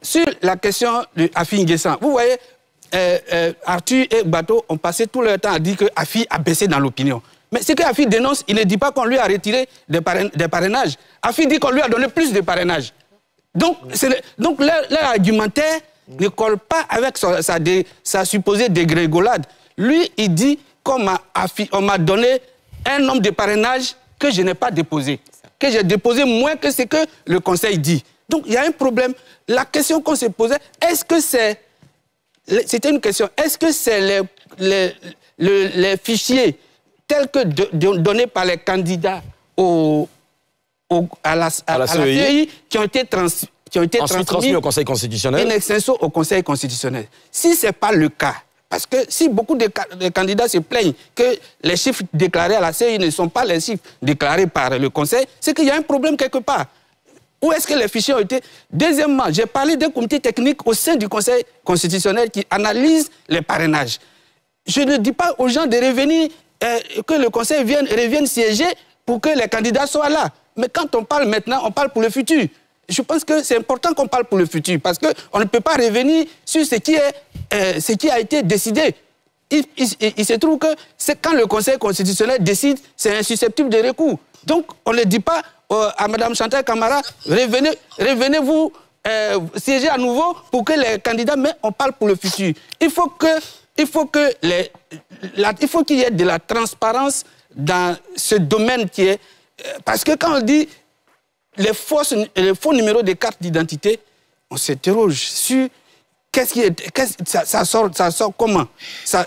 sur la question de Afi N'Guessan, vous voyez, Arthur et Bato ont passé tout leur temps à dire que Afi a baissé dans l'opinion. Mais ce que Afi dénonce, il ne dit pas qu'on lui a retiré des parrainages. Afi dit qu'on lui a donné plus de parrainages. Donc leur argumentaire ne colle pas avec sa supposée dégrégolade. Lui, il dit qu'on m'a donné un nombre de parrainages que je n'ai pas déposé, que j'ai déposé moins que ce que le Conseil dit. Donc, il y a un problème. La question qu'on se posait, est-ce que c'est... C'était une question. Est-ce que c'est les fichiers tels que donnés par les candidats à la CEI qui ont été transmis au Conseil constitutionnel in extenso au Conseil constitutionnel? Si ce n'est pas le cas, parce que si beaucoup de candidats se plaignent que les chiffres déclarés à la CEI ne sont pas les chiffres déclarés par le Conseil, c'est qu'il y a un problème quelque part. Où est-ce que les fichiers ont été... Deuxièmement, j'ai parlé d'un comité technique au sein du Conseil constitutionnel qui analyse les parrainages. Je ne dis pas aux gens de revenir, que le Conseil revienne siéger pour que les candidats soient là. Mais quand on parle maintenant, on parle pour le futur. Je pense que c'est important qu'on parle pour le futur parce qu'on ne peut pas revenir sur ce qui a été décidé. Il se trouve que c'est quand le Conseil constitutionnel décide, c'est insusceptible de recours. Donc, on ne dit pas à Mme Chantal Camara, revenez-vous siéger à nouveau pour que les candidats, mais on parle pour le futur. Il faut qu'il y ait de la transparence dans ce domaine qui est... Parce que quand on dit les faux numéros de carte d'identité, on s'interroge sur qu'est-ce qui est... Ça sort comment?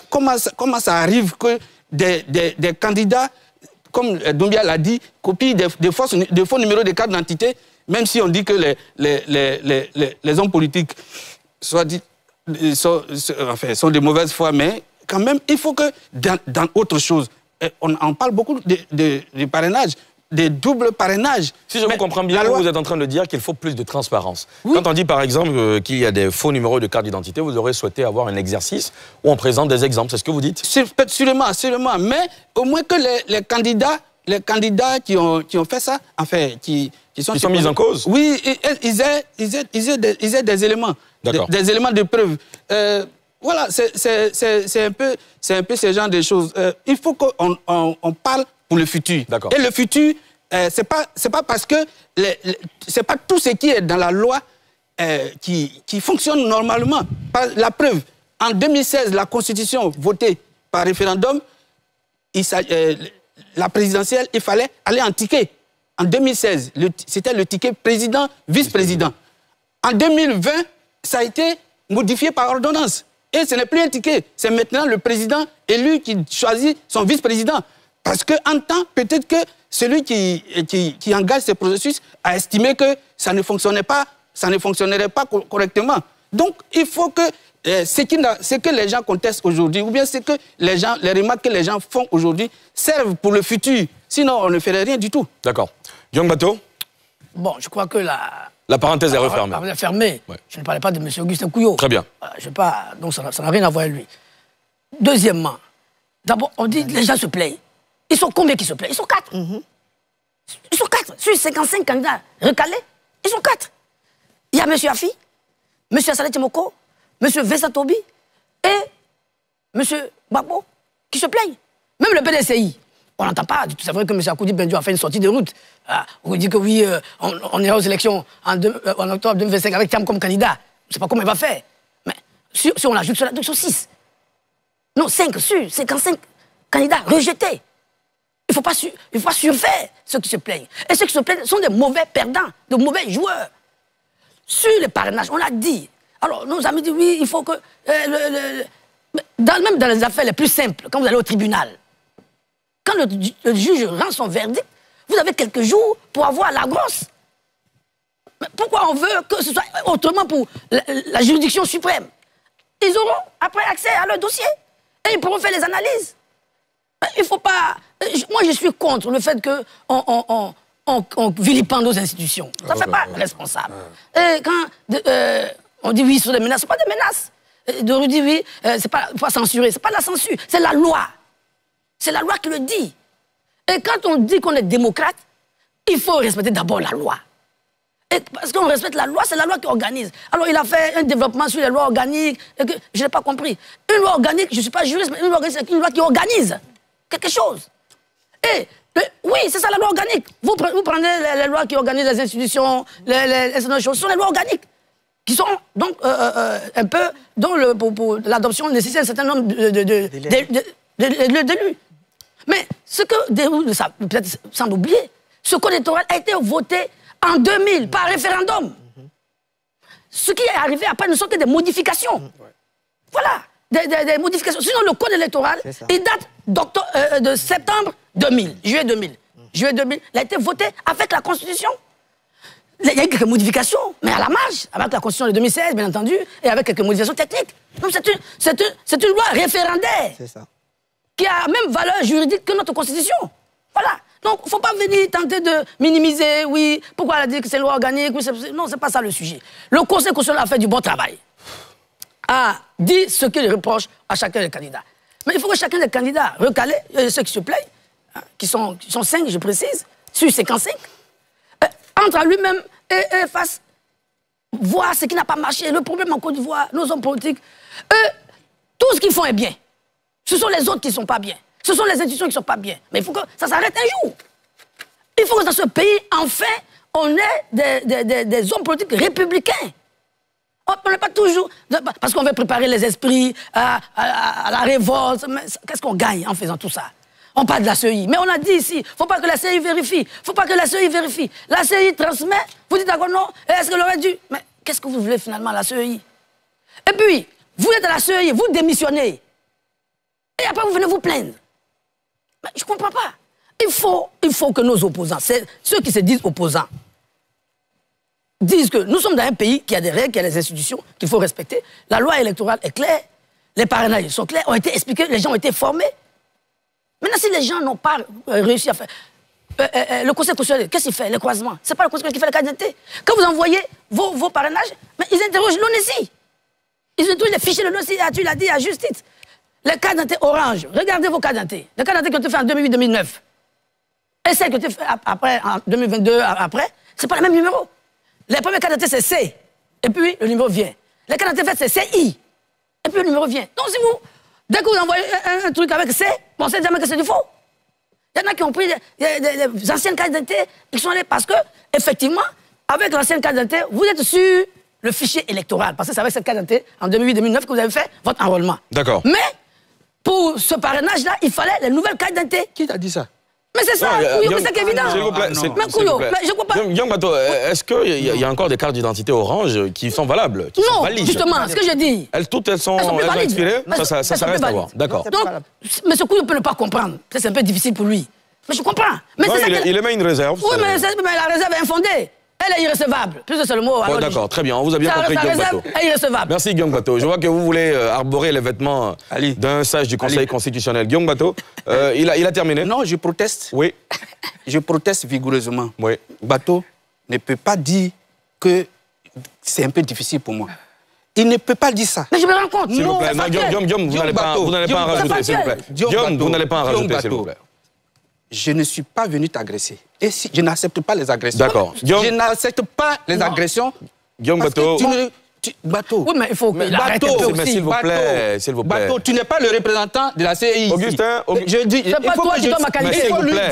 Comment ça arrive que des candidats, comme Doumbia l'a dit, copient des faux numéros de carte d'identité, même si on dit que les hommes politiques sont de mauvaise foi, mais quand même, il faut que dans autre chose, on parle beaucoup de parrainage, des doubles parrainages. Si je vous comprends bien, vous êtes en train de dire qu'il faut plus de transparence. Oui. Quand on dit par exemple qu'il y a des faux numéros de carte d'identité, vous aurez souhaité avoir un exercice où on présente des exemples, c'est ce que vous dites? Sûrement, mais au moins que les candidats qui ont fait ça, enfin, qui sont mis en cause? Oui, ils aient des éléments, des éléments de preuve. Voilà, c'est un peu ce genre de choses. Il faut qu'on parle pour le futur. Et le futur, c'est pas parce que c'est pas tout ce qui est dans la loi qui fonctionne normalement. La preuve, en 2016, la Constitution votée par référendum, la présidentielle, il fallait aller en ticket. En 2016, c'était le ticket président-vice-président. En 2020, ça a été modifié par ordonnance. Et ce n'est plus un ticket, c'est maintenant le président élu qui choisit son vice-président. Parce qu'en temps, peut-être que celui qui engage ce processus a estimé que ça ne fonctionnerait pas correctement. Donc, il faut que ce que les gens contestent aujourd'hui, ou bien ce que les remarques que les gens font aujourd'hui, servent pour le futur. Sinon, on ne ferait rien du tout. D'accord. Guillaume Bato? Bon, je crois que la parenthèse est refermée. La fermée. Ouais. Je ne parlais pas de M. Augustin Couillot. Très bien. Donc, ça n'a rien à voir avec lui. Deuxièmement, d'abord, on dit que les gens se plaignent. Ils sont combien qui se plaignent? Ils sont 4. Ils sont 4. Sur 55 candidats recalés, ils sont 4. Il y a M. Afi, M. Assalé Timoko, M. Vessatobi et M. Babo qui se plaignent. Même le PDCI. On n'entend pas. C'est vrai que M. Akoudi Bendio a fait une sortie de route. On dit que oui, on ira aux élections en octobre 2025 avec Thiam comme candidat. Je ne sais pas comment il va faire. Mais si on ajoute cela, donc ils sont 6. Non, 5 sur 55 candidats rejetés. Il ne faut pas surfaire ceux qui se plaignent. Et ceux qui se plaignent sont des mauvais perdants, de mauvais joueurs. Sur les parrainages, on l'a dit. Alors, nos amis disent, oui, il faut que... même dans les affaires les plus simples, quand vous allez au tribunal, quand le juge rend son verdict, vous avez quelques jours pour avoir la grosse. Mais pourquoi on veut que ce soit autrement pour la juridiction suprême? Ils auront après accès à leur dossier et ils pourront faire les analyses. Il ne faut pas... Moi, je suis contre le fait qu'on vilipende nos institutions. Ça ne fait pas responsable. Et quand on dit oui, ce sont des menaces, ce ne sont pas des menaces. De dire oui, c'est pas censurer, ce n'est pas de la censure, c'est la loi. C'est la loi qui le dit. Et quand on dit qu'on est démocrate, il faut respecter d'abord la loi. Et parce qu'on respecte la loi, c'est la loi qui organise. Alors il a fait un développement sur les lois organiques, et que je n'ai pas compris. Une loi organique, je ne suis pas juriste, mais une loi organique, c'est une loi qui organise quelque chose. Et oui, c'est ça la loi organique. Vous prenez les lois qui organisent les institutions, les choses, ce sont les lois organiques qui sont donc un peu, dont pour l'adoption nécessite un certain nombre d'élus. Mais ce que peut-être semble oublier, ce code électoral a été voté en 2000 par référendum. Ce qui est arrivé après ne sont que des modifications. Voilà, des modifications. Sinon, le code électoral, il date de septembre 2000, juillet 2000. Juillet 2000, il a été voté avec la Constitution. Il y a eu quelques modifications, mais à la marge, avec la Constitution de 2016, bien entendu, et avec quelques modifications techniques. Donc c'est une loi référendaire qui a la même valeur juridique que notre Constitution. Voilà. Donc, il ne faut pas venir tenter de minimiser, oui, pourquoi elle a dit que c'est une loi organique, oui, non, ce n'est pas ça le sujet. Le Conseil constitutionnel a fait du bon travail, a dit ce qu'il reproche à chacun des candidats. Mais il faut que chacun des candidats recalés, ceux qui se plaignent, hein, qui sont 5, je précise, sur 55, entre à lui-même et fasse voir ce qui n'a pas marché. Le problème en Côte d'Ivoire, nos hommes politiques, tout ce qu'ils font est bien. Ce sont les autres qui ne sont pas bien. Ce sont les institutions qui ne sont pas bien. Mais il faut que ça s'arrête un jour. Il faut que dans ce pays, enfin, on ait des hommes politiques républicains. On n'est pas toujours... Parce qu'on veut préparer les esprits à la révolte. Qu'est-ce qu'on gagne en faisant tout ça? On parle de la CEI. Mais on a dit ici, il ne faut pas que la CEI vérifie. Il ne faut pas que la CEI vérifie. La CEI transmet. Vous dites d'accord, non? Est-ce qu'elle aurait dû... Mais qu'est-ce que vous voulez finalement, la CEI? Et puis, vous êtes à la CEI, vous démissionnez. Et après, vous venez vous plaindre. Mais je ne comprends pas. Il faut que nos opposants, ceux qui se disent opposants, disent que nous sommes dans un pays qui a des règles, qui a des institutions qu'il faut respecter. La loi électorale est claire, les parrainages sont clairs, ont été expliqués, les gens ont été formés. Maintenant, si les gens n'ont pas réussi à faire... le Conseil constitutionnel, qu'est-ce qu'il fait? Les croisements. Ce n'est pas le Conseil qui fait la carte d'identité. Quand vous envoyez vos parrainages, mais ils interrogent l'ONESI. Ils interrogent les fichiers de l'ONESI, tu l'as dit à juste titre. Les cartes d'identité orange, regardez vos cartes d'identité. Les cartes d'identité qui ont été faites en 2008-2009 et celles qui ont été faites après, en 2022, après, ce n'est pas le même numéro. Les premières cartes d'identité, c'est C, et puis le numéro vient. Les cartes d'identité faites, c'est CI, et puis le numéro vient. Donc si vous, dès que vous envoyez un truc avec C, on sait jamais que c'est du faux. Il y en a qui ont pris les anciennes cartes d'identité, ils sont allés parce que, effectivement, avec l'ancienne carte d'identité, vous êtes sur le fichier électoral, parce que c'est avec cette carte d'identité, en 2008-2009, que vous avez fait votre enrôlement. D'accord. Mais, pour ce parrainage-là, il fallait les nouvelles cartes d'identité. Qui t'a dit ça? Mais c'est ça, oui, c'est évident. S'il vous plaît, mais Kouyo, je ne comprends pas. Guillaume Bato, est-ce qu'il y a encore des cartes d'identité orange qui sont valables, qui sont valides? Justement, ce que je dis. Toutes elles sont expirées? Ça reste à voir. D'accord. Donc, M. Kouyo peut ne pas comprendre. C'est un peu difficile pour lui. Mais je comprends. Mais non, il émet une réserve. Oui, mais la réserve est infondée. Elle est irrecevable. Plus c'est le mot. Bon, d'accord, très bien. On vous a bien compris, Guillaume Bato. Elle est irrecevable. Merci, Guillaume Bato. Je vois que vous voulez arborer les vêtements d'un sage du Conseil constitutionnel. Guillaume Bato, il a terminé. Non, je proteste. Oui. Je proteste vigoureusement. Oui. Bato ne peut pas dire que c'est un peu difficile pour moi. Il ne peut pas dire ça. Mais je me rends compte. S'il vous plaît. Non, Guillaume, vous n'allez pas en rajouter, s'il vous plaît. Guillaume, vous n'allez pas en rajouter, s'il vous plaît. Je ne suis pas venu t'agresser. Et si je n'accepte pas les agressions. D'accord. Je n'accepte pas les agressions. Guillaume Bato. Bato. Oui, mais il faut qu'il arrête un peu aussi. S'il vous plaît, s'il vous plaît. Bato, tu n'es pas le représentant de la CEI. Augustin, je dis, c'est pas toi qui dois ma qualité. S'il vous plaît.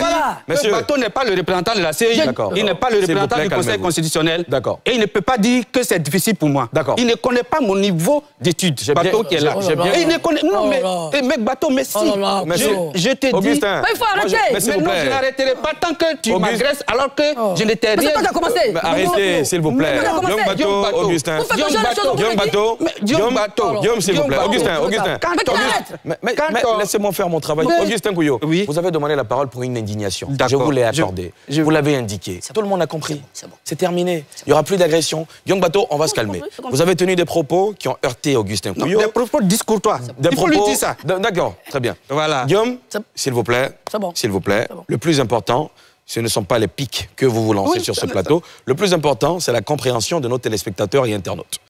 Monsieur, Bato n'est pas le représentant de la CEI. Il n'est pas le représentant du Conseil constitutionnel. D'accord. Et il ne peut pas dire que c'est difficile pour moi. D'accord. Il ne connaît pas mon niveau d'études. Bato qui est là. Et il ne connaît. Non, mais Bato, mais si. Je te dis. Augustin. Mais il faut arrêter. Mais non, je n'arrêterai pas tant que tu m'agresses alors que je ne t'ai rien. Mais c'est toi qui as commencé. Arrêtez, s'il vous plaît. Guillaume Bato, Augustin. Guillaume Bato. Guillaume, s'il vous plaît. Augustin. Laissez-moi faire mon travail. Augustin Kouyo, vous avez demandé la parole pour une indignation. Je vous l'ai accordée. Vous l'avez indiqué. Tout le monde a compris. C'est terminé. Il n'y aura plus d'agression. Guillaume Bato, on va se calmer. Vous avez tenu des propos qui ont heurté Augustin Kouyo. Des propos discourtois. Il faut lui dire ça. D'accord, très bien. Voilà. Guillaume, s'il vous plaît. S'il vous plaît. Le plus important, ce ne sont pas les pics que vous vous lancez sur ce plateau. Le plus important, c'est la compréhension de nos téléspectateurs et internautes.